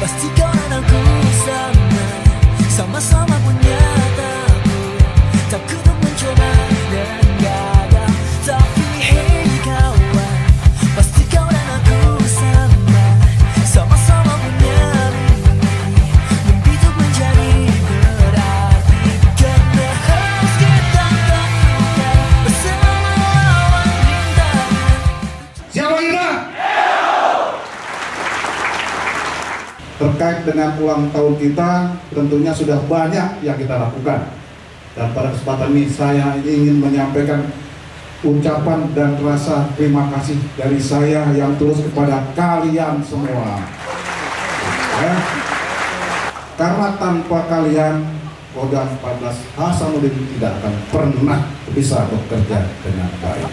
Pasti kau dan aku sama, sama-sama punya takut, takut untuk mencoba dan gagal. Tapi hey kawan, pasti kau dan aku sama, sama-sama punya mimpi untuk menjadi berarti. Karena harus kita lakukan bersama lawan rintangan. Siapa kita? Terkait dengan ulang tahun kita, tentunya sudah banyak yang kita lakukan. Dan pada kesempatan ini saya ingin menyampaikan ucapan dan rasa terima kasih dari saya yang tulus kepada kalian semua. Ya. Karena tanpa kalian, Kodam 14 Hasanuddin tidak akan pernah bisa bekerja dengan baik.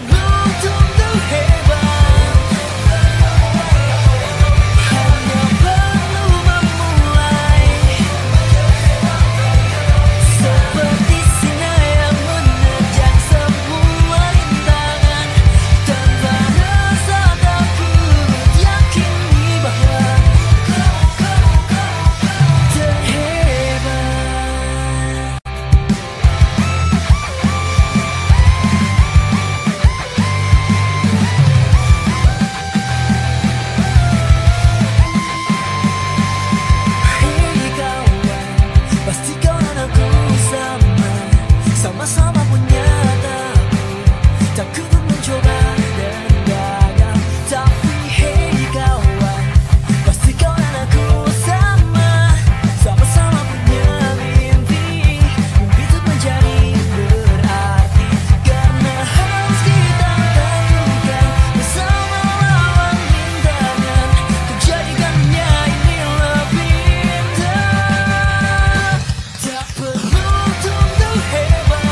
Sama-sama punya takut, takut untuk mencoba dan gagal. Tapi hey kawan, pasti kau dan aku sama, sama-sama punya mimpi, mimpi untuk menjadi berarti. Karena harus kita lakukan bersama lawan rintangan, menjadikannya ini lebih indah. Tak perlu tunggu hebat,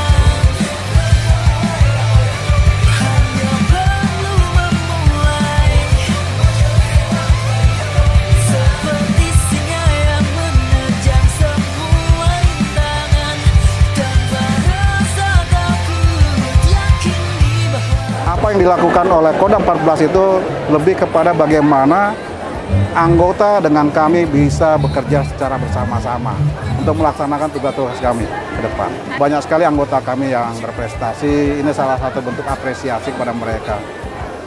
apa yang dilakukan oleh Kodam 14 itu lebih kepada bagaimana anggota dengan kami bisa bekerja secara bersama-sama untuk melaksanakan tugas-tugas kami ke depan. Banyak sekali anggota kami yang berprestasi, ini salah satu bentuk apresiasi kepada mereka.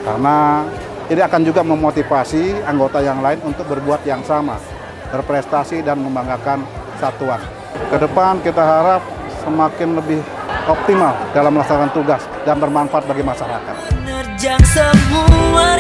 Karena ini akan juga memotivasi anggota yang lain untuk berbuat yang sama, berprestasi dan membanggakan satuan. Ke depan kita harap semakin lebih optimal dalam melaksanakan tugas dan bermanfaat bagi masyarakat. Menerjang semua